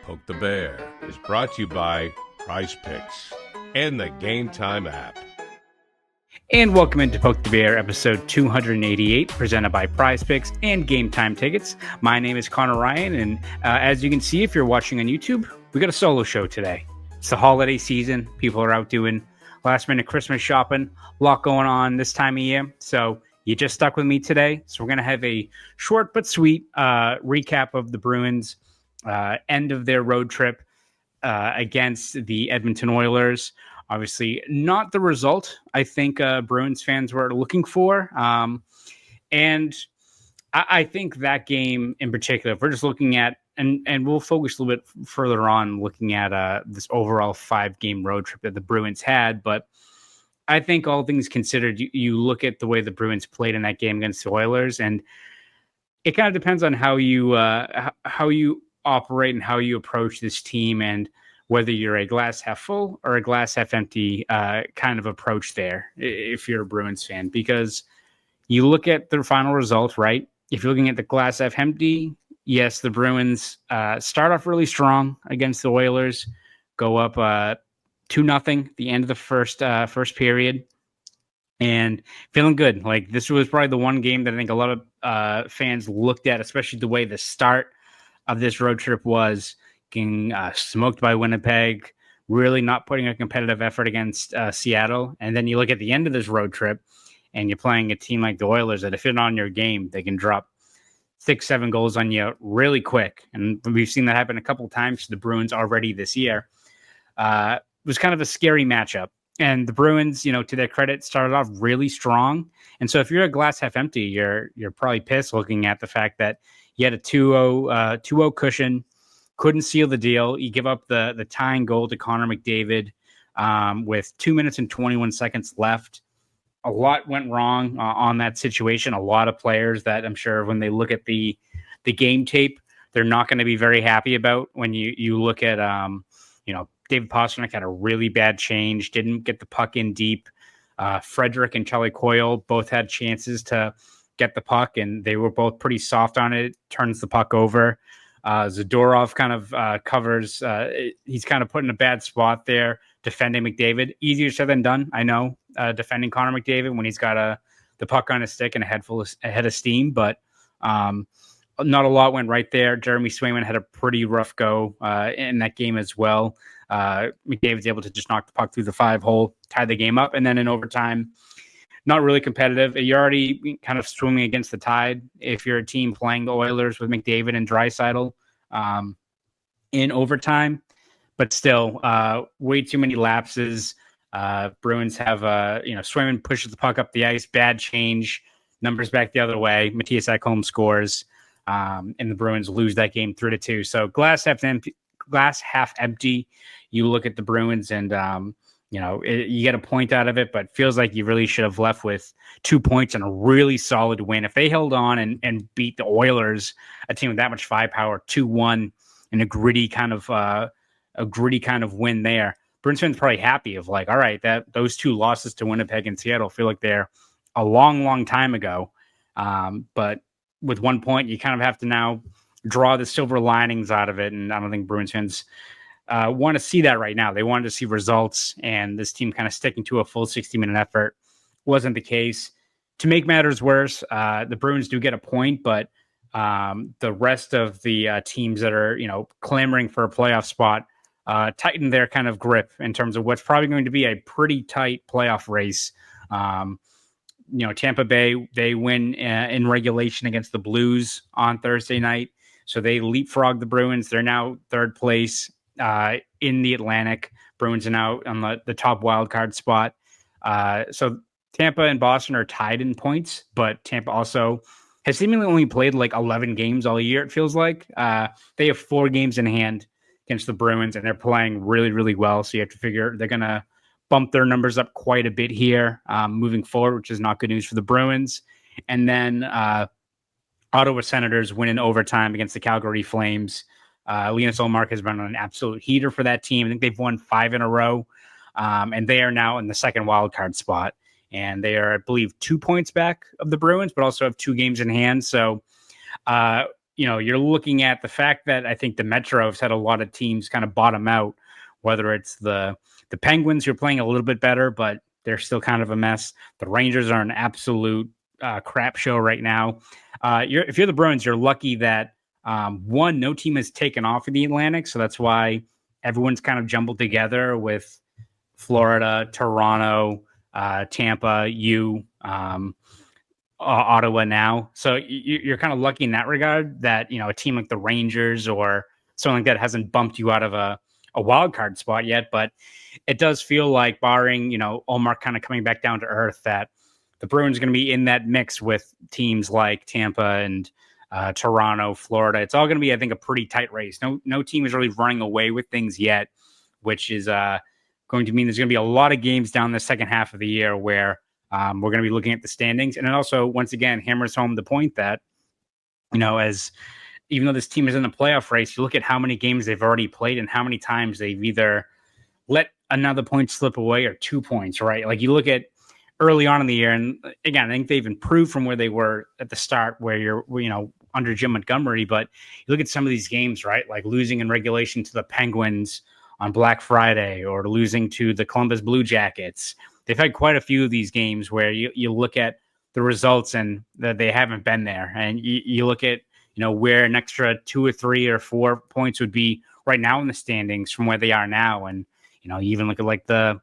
Poke the Bear is brought to you by PrizePicks and the GameTime app. And welcome into Poke the Bear, episode 288, presented by PrizePicks and GameTime tickets. My name is Conor Ryan, and as you can see, if you're watching on YouTube, we got a solo show today. It's the holiday season. People are out doing last-minute Christmas shopping. A lot going on this time of year, so you just stuck with me today. So we're going to have a short but sweet recap of the Bruins' end of their road trip against the Edmonton Oilers. Obviously, not the result I think Bruins fans were looking for. And I think that game in particular, if we're just looking at, and we'll focus a little bit further on looking at this overall 5-game road trip that the Bruins had. But I think all things considered, you look at the way the Bruins played in that game against the Oilers, and it kind of depends on how you operate and how you approach this team, and whether you're a glass half full or a glass half empty kind of approach there, if you're a Bruins fan, because you look at the final result, right? If you're looking at the glass half empty, yes, the Bruins start off really strong against the Oilers, go up 2-0 the end of the first period, and feeling good. Like, this was probably the one game that I think a lot of fans looked at, especially the way the start of this road trip was, getting smoked by Winnipeg, really not putting a competitive effort against Seattle. And then you look at the end of this road trip and you're playing a team like the Oilers that if you're not on your game, they can drop 6-7 goals on you really quick. And we've seen that happen a couple times to the Bruins already this year. It was kind of a scary matchup. And the Bruins, to their credit, started off really strong. And so if you're a glass half empty, you're probably pissed looking at the fact that you had a 2-0 cushion, couldn't seal the deal. You give up the tying goal to Connor McDavid with 2 minutes and 21 seconds left. A lot went wrong on that situation. A lot of players that I'm sure when they look at the game tape, they're not going to be very happy about. When you look at, David Pastrnak had a really bad change, didn't get the puck in deep. Frederick and Charlie Coyle both had chances to get the puck, and they were both pretty soft on it. Turns the puck over. Zadorov kind of covers. He's kind of put in a bad spot there, defending McDavid. Easier said than done, I know, defending Connor McDavid when he's got the puck on his stick and a head of steam. But not a lot went right there. Jeremy Swayman had a pretty rough go in that game as well. McDavid's able to just knock the puck through the 5-hole, tie the game up, and then in overtime, not really competitive. You're already kind of swimming against the tide if you're a team playing the Oilers with McDavid and Draisaitl in overtime. But still, way too many lapses. Bruins have, Swayman pushes the puck up the ice, bad change, numbers back the other way. Matthias Ekholm scores, and the Bruins lose that game 3-2. So glass half empty. You look at the Bruins and, you get a point out of it, but feels like you really should have left with 2 points and a really solid win. If they held on and beat the Oilers, a team with that much firepower, 2-1 in a gritty kind of win there, Bruins fans probably happy of like, all right, that those 2 losses to Winnipeg and Seattle feel like they're a long, long time ago. But with 1 point, you kind of have to now draw the silver linings out of it. And I don't think Bruins fans want to see that right now. They wanted to see results, and this team kind of sticking to a full 60-minute effort wasn't the case. To make matters worse, the Bruins do get a point, but the rest of the teams that are, clamoring for a playoff spot tighten their kind of grip in terms of what's probably going to be a pretty tight playoff race. Tampa Bay, they win in regulation against the Blues on Thursday night. So they leapfrog the Bruins. They're now third place in the Atlantic. Bruins are now on the top wild card spot. So Tampa and Boston are tied in points, but Tampa also has seemingly only played like 11 games all year, it feels like. They have 4 games in hand against the Bruins, and they're playing really, really well. So you have to figure they're going to bump their numbers up quite a bit here moving forward, which is not good news for the Bruins. And then Ottawa Senators win in overtime against the Calgary Flames. Linus Ullmark has been on an absolute heater for that team. I think they've won 5 in a row, and they are now in the second wildcard spot. And they are, I believe, 2 points back of the Bruins, but also have 2 games in hand. So you're looking at the fact that I think the Metro has had a lot of teams kind of bottom out, whether it's the Penguins who are playing a little bit better, but they're still kind of a mess. The Rangers are an absolute crap show right now. If you're the Bruins, you're lucky that one, no team has taken off in the Atlantic, so that's why everyone's kind of jumbled together with Florida, Toronto, Tampa, Ottawa now. So you're kind of lucky in that regard that, a team like the Rangers or something like that hasn't bumped you out of a wild card spot yet. But it does feel like, barring, Omar kind of coming back down to earth, that the Bruins are going to be in that mix with teams like Tampa and Toronto, Florida. It's all going to be, I think, a pretty tight race. No team is really running away with things yet, which is going to mean there's going to be a lot of games down the second half of the year where we're going to be looking at the standings. And it also, once again, hammers home the point that, as even though this team is in a playoff race, you look at how many games they've already played and how many times they've either let another point slip away or 2 points, right? Like, you look at early on in the year, and again, I think they've improved from where they were at the start, where you're, under Jim Montgomery. But you look at some of these games, right? Like losing in regulation to the Penguins on Black Friday, or losing to the Columbus Blue Jackets. They've had quite a few of these games where you look at the results and that they haven't been there. And you look at, where an extra 2 or 3 or 4 points would be right now in the standings from where they are now. And, you even look at like the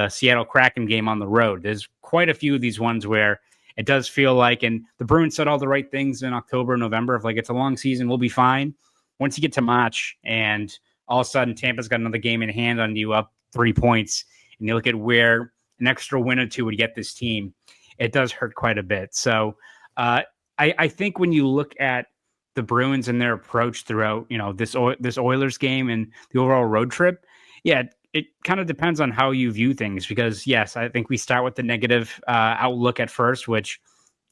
Seattle Kraken game on the road. There's quite a few of these ones where it does feel like, and the Bruins said all the right things in October, November, of like, it's a long season, we'll be fine. Once you get to March and all of a sudden Tampa's got another game in hand on you, up 3 points, and you look at where an extra win or two would get this team, it does hurt quite a bit. So I think when you look at the Bruins and their approach throughout, this Oilers game and the overall road trip, yeah, it kind of depends on how you view things. Because yes, I think we start with the negative outlook at first, which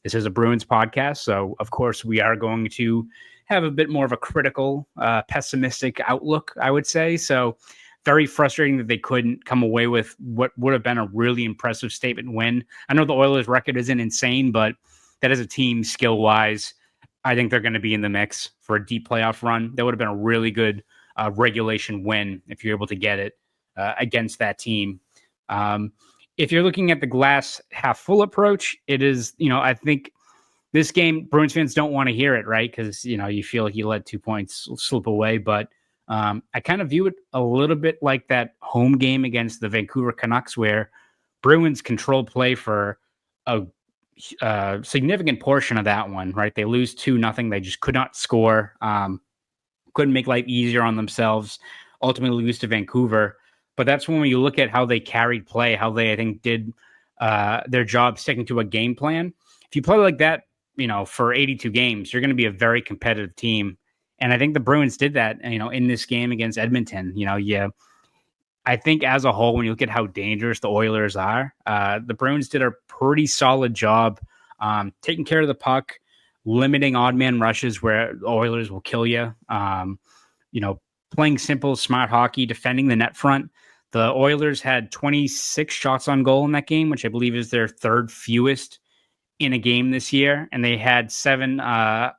this is a Bruins podcast, so of course we are going to have a bit more of a critical, pessimistic outlook, I would say. So very frustrating that they couldn't come away with what would have been a really impressive statement win. I know the Oilers record isn't insane, but that as a team, skill-wise, I think they're going to be in the mix for a deep playoff run. That would have been a really good regulation win if you're able to get it against that team. If you're looking at the glass half full approach, it is, I think this game, Bruins fans don't want to hear it, right? Because, you feel like you let 2 points slip away. But I kind of view it a little bit like that home game against the Vancouver Canucks, where Bruins controlled play for a significant portion of that one, right? They lose 2-0. They just could not score, couldn't make life easier on themselves, ultimately lose to Vancouver. But that's when you look at how they carried play, how they, I think, did their job sticking to a game plan. If you play like that, for 82 games, you're going to be a very competitive team. And I think the Bruins did that, in this game against Edmonton. I think as a whole, when you look at how dangerous the Oilers are, the Bruins did a pretty solid job taking care of the puck, limiting odd man rushes where the Oilers will kill you. Playing simple, smart hockey, defending the net front. The Oilers had 26 shots on goal in that game, which I believe is their third fewest in a game this year. And they had 9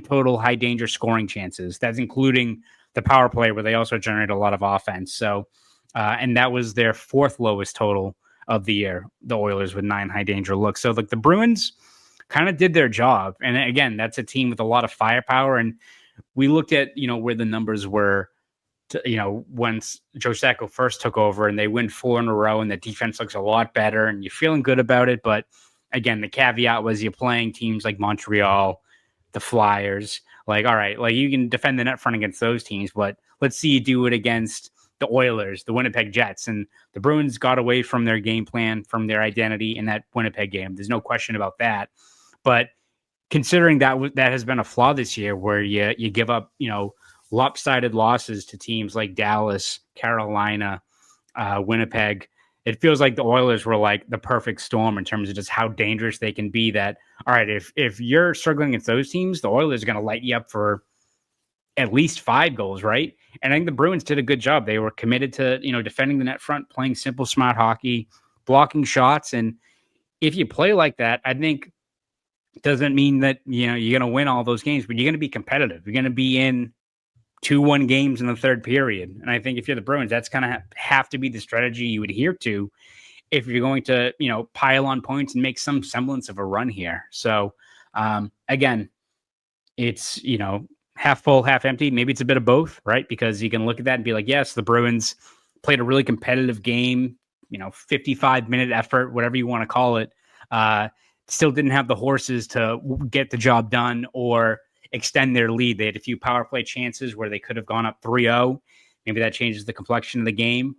total high danger scoring chances. That's including the power play, where they also generate a lot of offense. So, and that was their fourth lowest total of the year, the Oilers, with 9 high danger looks. So, like, the Bruins kind of did their job. And again, that's a team with a lot of firepower. And we looked at, where the numbers were, once Joe Sacco first took over, and they win 4 in a row, and the defense looks a lot better, and you're feeling good about it. But again, the caveat was you're playing teams like Montreal, the Flyers. Like, all right, like, you can defend the net front against those teams, but let's see you do it against the Oilers, the Winnipeg Jets. And the Bruins got away from their game plan, from their identity in that Winnipeg game. There's no question about that. But considering that has been a flaw this year, where you give up, lopsided losses to teams like Dallas, Carolina, Winnipeg, it feels like the Oilers were like the perfect storm in terms of just how dangerous they can be. That, all right, if you're struggling against those teams, the Oilers are going to light you up for at least 5 goals, right? And I think the Bruins did a good job. They were committed to, defending the net front, playing simple, smart hockey, blocking shots. And if you play like that, I think Doesn't mean that, you're going to win all those games, but you're going to be competitive. You're going to be in 2-1 games in the third period. And I think if you're the Bruins, that's kind of have to be the strategy you adhere to if you're going to, pile on points and make some semblance of a run here. So, again, it's, half full, half empty. Maybe it's a bit of both, right? Because you can look at that and be like, yes, the Bruins played a really competitive game, 55-minute effort, whatever you want to call it. Still didn't have the horses to get the job done or extend their lead. They had a few power play chances where they could have gone up 3-0. Maybe that changes the complexion of the game.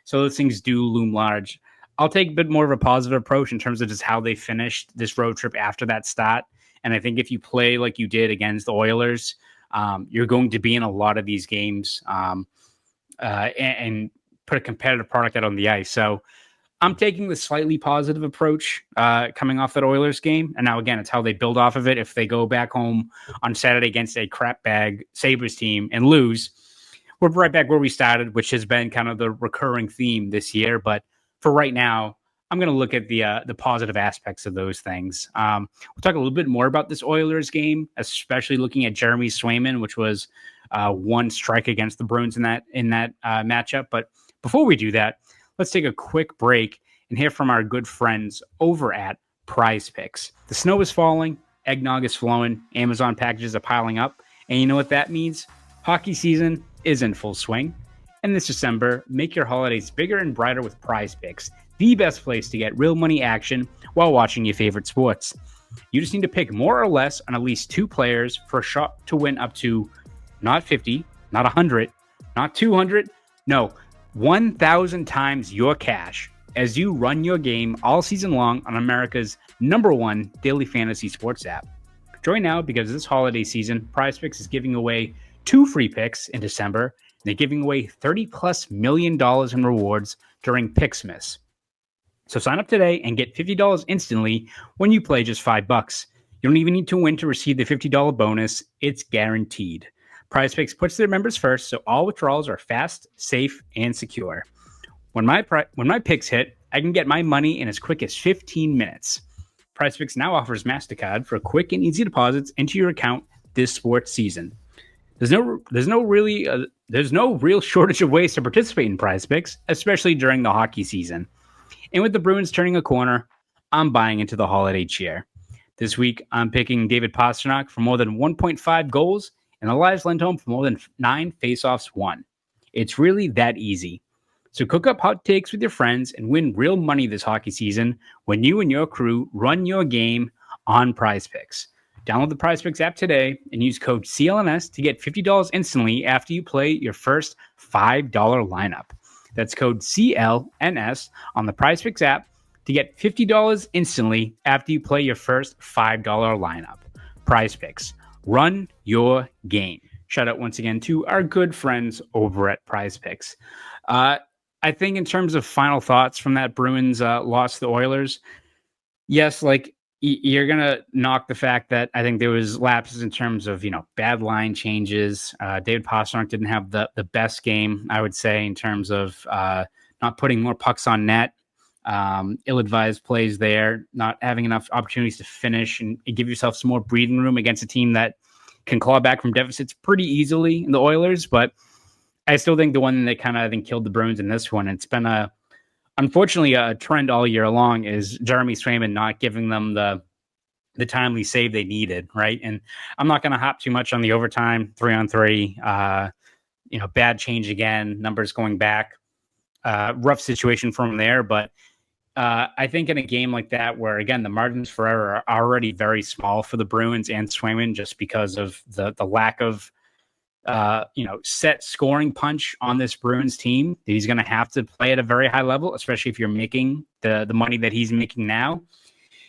So those things do loom large. I'll take a bit more of a positive approach in terms of just how they finished this road trip after that stat. And I think if you play like you did against the Oilers, you're going to be in a lot of these games and put a competitive product out on the ice. So I'm taking the slightly positive approach coming off that Oilers game. And now, again, it's how they build off of it. If they go back home on Saturday against a crap bag Sabres team and lose, we're right back where we started, which has been kind of the recurring theme this year. But for right now, I'm going to look at the positive aspects of those things. We'll talk a little bit more about this Oilers game, especially looking at Jeremy Swayman, which was one strike against the Bruins in that matchup. But before we do that, let's take a quick break and hear from our good friends over at PrizePicks. The snow is falling, eggnog is flowing, Amazon packages are piling up, and you know what that means? Hockey season is in full swing. And this December, make your holidays bigger and brighter with PrizePicks, the best place to get real money action while watching your favorite sports. You just need to pick more or less on at least 2 players for a shot to win up to not 50, not 100, not 200, no, 1,000 times your cash as you run your game all season long on America's #1 daily fantasy sports app. Join now because this holiday season, PrizePicks is giving away 2 free picks in December. They're giving away $30+ million in rewards during Picksmas. So sign up today and get $50 instantly when you play just $5. You don't even need to win to receive the $50 bonus. It's guaranteed. PrizePicks puts their members first, so all withdrawals are fast, safe, and secure. When my picks hit, I can get my money in as quick as 15 minutes. PrizePicks now offers MasterCard for quick and easy deposits into your account this sports season. There's no real shortage of ways to participate in PrizePicks, especially during the hockey season. And with the Bruins turning a corner, I'm buying into the holiday cheer. This week, I'm picking David Pastrnak for more than 1.5 goals and Elias Lindholm for more than 9 faceoffs won. It's really that easy. So cook up hot takes with your friends and win real money this hockey season when you and your crew run your game on PrizePicks. Download the PrizePicks app today and use code CLNS to get $50 instantly after you play your first $5 lineup. That's code CLNS on the PrizePicks app to get $50 instantly after you play your first $5 lineup. PrizePicks. Run your game. Shout out once again to our good friends over at PrizePicks. I think in terms of final thoughts from that Bruins loss to the Oilers, yes, like you're going to knock the fact that I think there was lapses in terms of, bad line changes. David Pastrnak didn't have the best game, I would say, in terms of not putting more pucks on net, ill-advised plays there, not having enough opportunities to finish and give yourself some more breathing room against a team that can claw back from deficits pretty easily in the Oilers. But I still think the one that kind of, I think, killed the Bruins in this one, it's been unfortunately a trend all year long, is Jeremy Swayman not giving them the timely save they needed, right? And I'm not going to hop too much on the overtime 3-on-3, bad change again, numbers going back, rough situation from there. But I think in a game like that, where again, the margins for error are already very small for the Bruins and Swayman, just because of the lack of set scoring punch on this Bruins team, he's going to have to play at a very high level, especially if you're making the money that he's making now.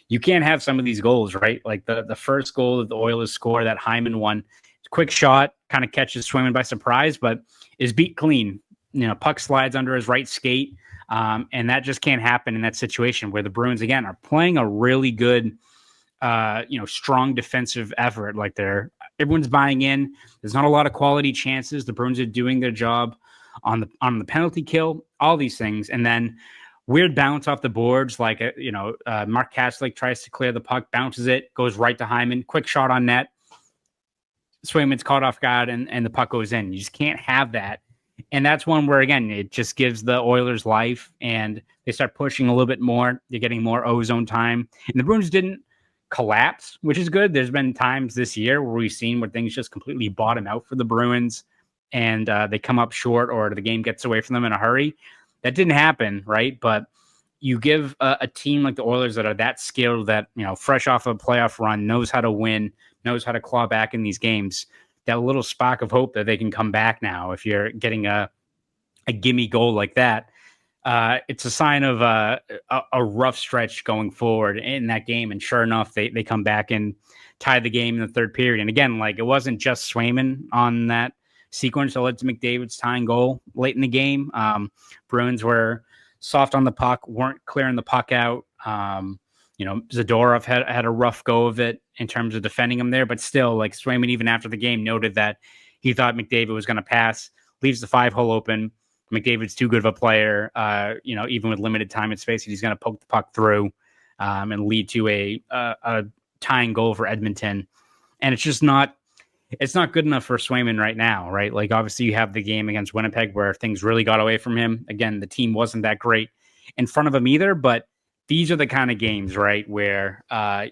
You can't have some of these goals, right? Like the first goal that the Oilers score, that Hyman one, quick shot, kind of catches Swayman by surprise, but is beat clean. Puck slides under his right skate. And that just can't happen in that situation where the Bruins, again, are playing a really good, strong defensive effort. Like everyone's buying in. There's not a lot of quality chances. The Bruins are doing their job on the penalty kill, all these things. And then weird bounce off the boards, like, Mark Kastelic tries to clear the puck, bounces it, goes right to Hyman, quick shot on net. Swayman's caught off guard and the puck goes in. You just can't have that. And that's one where, again, it just gives the Oilers life and they start pushing a little bit more. They're getting more ozone time. And the Bruins didn't collapse, which is good. There's been times this year where we've seen where things just completely bottom out for the Bruins and they come up short or the game gets away from them in a hurry. That didn't happen, right? But you give a team like the Oilers that are that skilled, that, fresh off a playoff run, knows how to win, knows how to claw back in these games, that little spark of hope that they can come back now. If you're getting a gimme goal like that, it's a sign of a rough stretch going forward in that game. And sure enough, they come back and tie the game in the third period. And again, like, it wasn't just Swayman on that sequence that led to McDavid's tying goal late in the game. Bruins were soft on the puck, weren't clearing the puck out. Zadorov had a rough go of it in terms of defending him there, but still, like, Swayman, even after the game, noted that he thought McDavid was going to pass, leaves the 5-hole open. McDavid's too good of a player, even with limited time and space, he's going to poke the puck through and lead to a tying goal for Edmonton. And it's just not good enough for Swayman right now, right? Like, obviously you have the game against Winnipeg where things really got away from him. Again, the team wasn't that great in front of him either, but these are the kind of games, right, where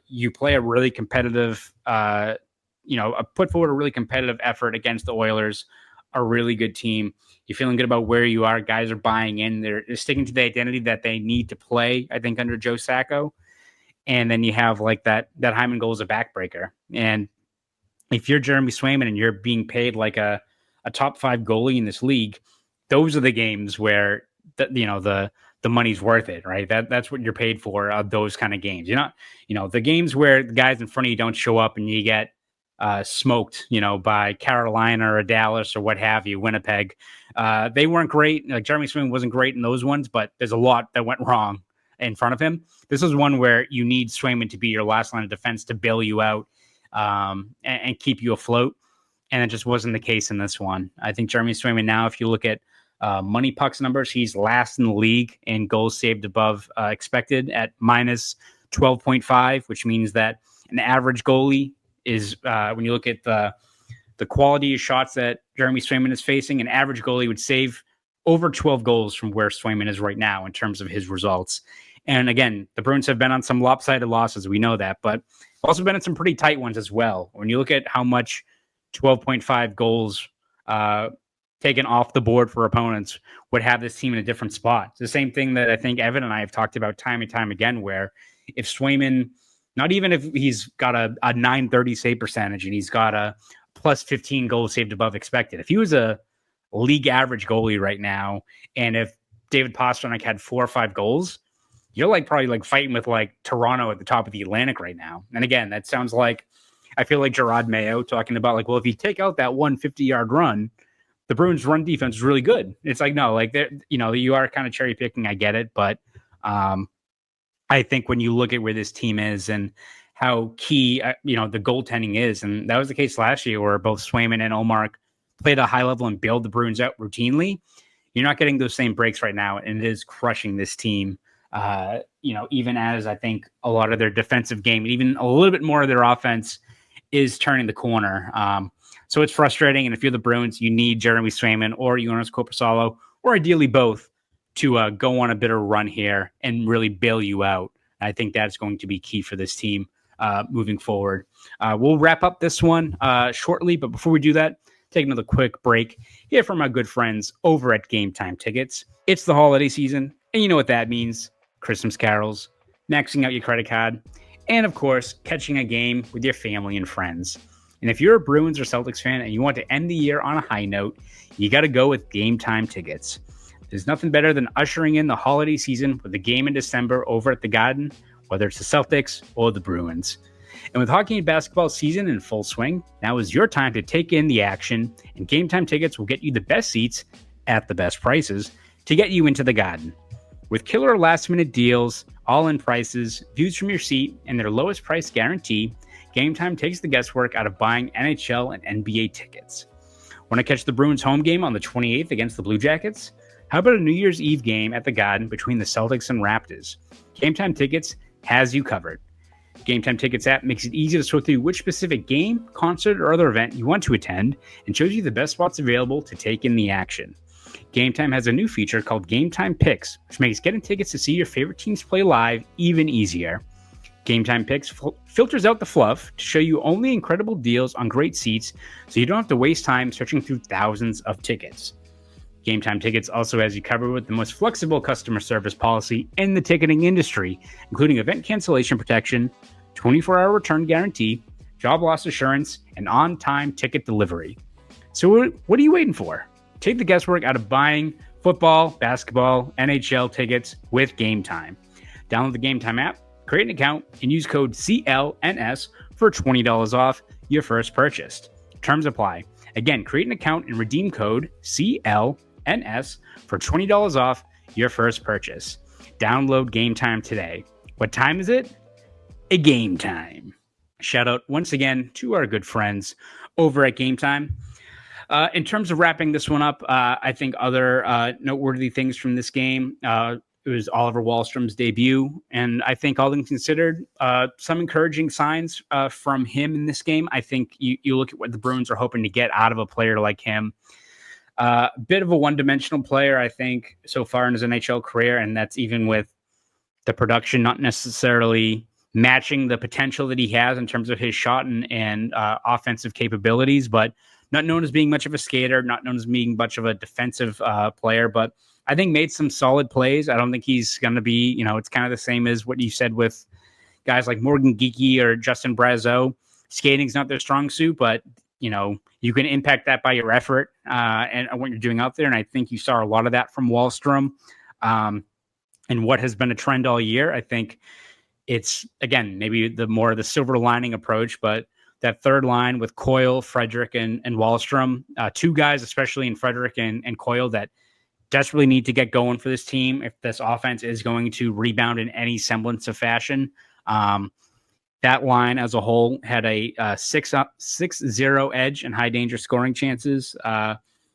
you play a really competitive, put forward a really competitive effort against the Oilers, a really good team. You're feeling good about where you are. Guys are buying in. They're sticking to the identity that they need to play, I think, under Joe Sacco. And then you have, like, that Hyman goal is a backbreaker. And if you're Jeremy Swayman and you're being paid like a top 5 goalie in this league, those are the games where the money's worth it, right? That's what you're paid for, those kind of games. You're not, the games where the guys in front of you don't show up and you get smoked, by Carolina or Dallas or what have you, Winnipeg. They weren't great. Like, Jeremy Swayman wasn't great in those ones, but there's a lot that went wrong in front of him. This is one where you need Swayman to be your last line of defense to bail you out and keep you afloat. And it just wasn't the case in this one. I think Jeremy Swayman now, if you look at money pucks numbers, he's last in the league in goals saved above expected at minus 12.5, which means that an average goalie is, when you look at the quality of shots that Jeremy Swayman is facing, an average goalie would save over 12 goals from where Swayman is right now in terms of his results. And again, the Bruins have been on some lopsided losses. We know that, but also been in some pretty tight ones as well. When you look at how much 12.5 goals taken off the board for opponents would have this team in a different spot. It's the same thing that I think Evan and I have talked about time and time again, where if Swayman, not even if he's got a 930 save percentage and he's got a plus 15 goals saved above expected, if he was a league average goalie right now, and if David Pastrnak had 4 or 5 goals, you're probably fighting with Toronto at the top of the Atlantic right now. And again, that sounds like, I feel like Gerard Mayo talking about well, if you take out that 150-yard run, the Bruins run defense is really good. It's no, you are kind of cherry picking. I get it. But I think when you look at where this team is and how key, the goaltending is, and that was the case last year where both Swayman and Omar played at a high level and bailed the Bruins out routinely. You're not getting those same breaks right now. And it is crushing this team. Even as I think a lot of their defensive game, even a little bit more of their offense is turning the corner. So it's frustrating. And if you're the Bruins, you need Jeremy Swayman or Jonas Korpisalo, or ideally both, to go on a bit of a run here and really bail you out. I think that's going to be key for this team moving forward. We'll wrap up this one shortly, but before we do that, take another quick break here from our good friends over at GameTime Tickets. It's the holiday season, and you know what that means. Christmas carols, maxing out your credit card, and of course, catching a game with your family and friends. And if you're a Bruins or Celtics fan and you want to end the year on a high note, you got to go with GameTime Tickets. There's nothing better than ushering in the holiday season with a game in December over at the Garden, whether it's the Celtics or the Bruins. And with hockey and basketball season in full swing, now is your time to take in the action, and GameTime Tickets will get you the best seats at the best prices to get you into the Garden. With killer last-minute deals, all-in prices, views from your seat, and their lowest price guarantee, GameTime takes the guesswork out of buying NHL and NBA tickets. Want to catch the Bruins home game on the 28th against the Blue Jackets? How about a New Year's Eve game at the Garden between the Celtics and Raptors? GameTime Tickets has you covered. GameTime Tickets app makes it easy to sort through which specific game, concert, or other event you want to attend and shows you the best spots available to take in the action. GameTime has a new feature called GameTime Picks, which makes getting tickets to see your favorite teams play live even easier. GameTime Picks filters out the fluff to show you only incredible deals on great seats, so you don't have to waste time searching through thousands of tickets. GameTime Tickets also has you covered with the most flexible customer service policy in the ticketing industry, including event cancellation protection, 24-hour return guarantee, job loss assurance, and on-time ticket delivery. So what are you waiting for? Take the guesswork out of buying football, basketball, NHL tickets with GameTime. Download the GameTime app, create an account, and use code CLNS for $20 off your first purchase. Terms apply. Again, create an account and redeem code CLNS for $20 off your first purchase. Download GameTime today. What time is it? A game time. Shout out once again to our good friends over at GameTime. In terms of wrapping this one up, I think other noteworthy things from this game, it was Oliver Wahlstrom's debut, and I think all things considered, some encouraging signs from him in this game. I think you look at what the Bruins are hoping to get out of a player like him. A bit of a one-dimensional player, I think, so far in his NHL career, and that's even with the production not necessarily matching the potential that he has in terms of his shot and offensive capabilities, but not known as being much of a skater, not known as being much of a defensive player, but I think made some solid plays. I don't think he's going to be, it's kind of the same as what you said with guys like Morgan Geekie or Justin Brazeau. Skating's not their strong suit, but, you can impact that by your effort and what you're doing out there. And I think you saw a lot of that from Wahlstrom and what has been a trend all year. I think it's, again, maybe the silver lining approach, but that third line with Coyle, Frederick, and Wahlstrom, two guys, especially in Frederick and Coyle, that desperately need to get going for this team if this offense is going to rebound in any semblance of fashion. That line as a whole had a 6-0 edge and high danger scoring chances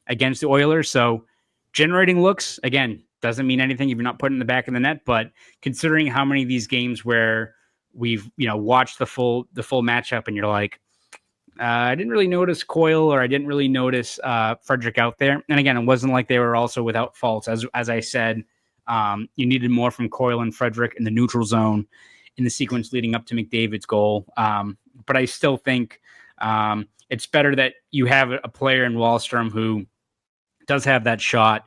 against the Oilers. So generating looks, again, doesn't mean anything if you're not putting in the back of the net, but considering how many of these games where we've watched the full matchup and you're like, I didn't really notice Coyle or I didn't really notice Frederick out there. And again, it wasn't like they were also without faults. As I said, you needed more from Coyle and Frederick in the neutral zone in the sequence leading up to McDavid's goal. But I still think it's better that you have a player in Wahlstrom who does have that shot,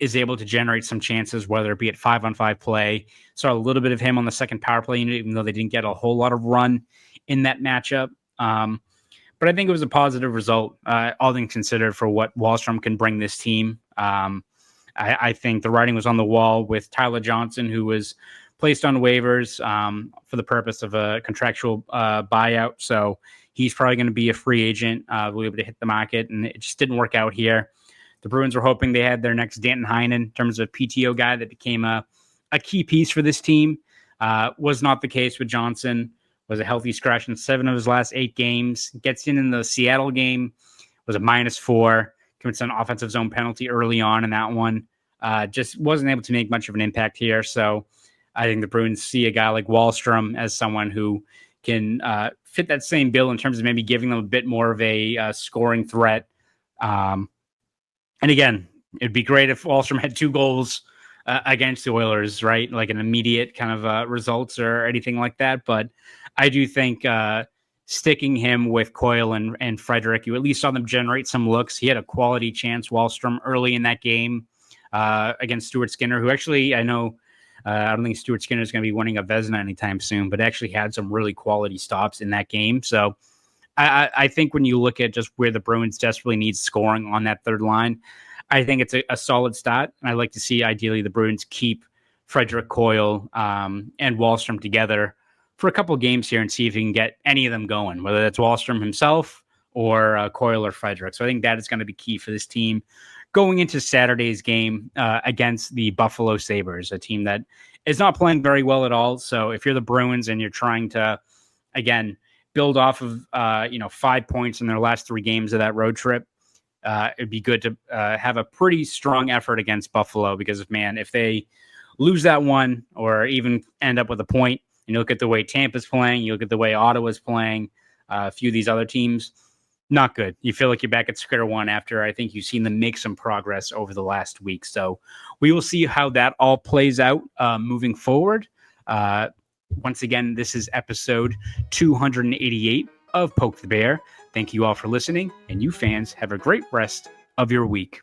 is able to generate some chances, whether it be at 5-on-5 play. Saw a little bit of him on the second power play unit, even though they didn't get a whole lot of run in that matchup. But I think it was a positive result, all things considered, for what Wahlstrom can bring this team. I think the writing was on the wall with Tyler Johnson, who was placed on waivers for the purpose of a contractual buyout. So he's probably going to be a free agent, will be able to hit the market, and it just didn't work out here. The Bruins were hoping they had their next Danton Heinen in terms of PTO guy that became a key piece for this team. Was not the case with Johnson. Was a healthy scratch in 7 of his last 8 games. Gets in the Seattle game, was a -4. Commits an offensive zone penalty early on in that one. Just wasn't able to make much of an impact here. So I think the Bruins see a guy like Wahlstrom as someone who can fit that same bill in terms of maybe giving them a bit more of a scoring threat. And again, it'd be great if Wahlstrom had 2 goals against the Oilers, right? Like an immediate kind of results or anything like that. But I do think sticking him with Coyle and Frederick, you at least saw them generate some looks. He had a quality chance, Wahlstrom, early in that game against Stuart Skinner, who actually, I know, I don't think Stuart Skinner is going to be winning a Vezina anytime soon, but actually had some really quality stops in that game. So I think when you look at just where the Bruins desperately need scoring on that third line, I think it's a solid start. And I'd like to see, ideally, the Bruins keep Frederick, Coyle, and Wahlstrom together for a couple games here and see if you can get any of them going, whether that's Wahlstrom himself or Coyle or Frederick. So I think that is going to be key for this team going into Saturday's game against the Buffalo Sabres, a team that is not playing very well at all. So if you're the Bruins and you're trying to, again, build off of 5 points in their last 3 games of that road trip, it'd be good to have a pretty strong effort against Buffalo because, man, if they lose that one or even end up with a point, and you look at the way Tampa's playing, you look at the way Ottawa's playing, a few of these other teams, not good. You feel like you're back at square one after I think you've seen them make some progress over the last week. So we will see how that all plays out moving forward. Once again, this is episode 288 of Poke the Bear. Thank you all for listening, and you fans have a great rest of your week.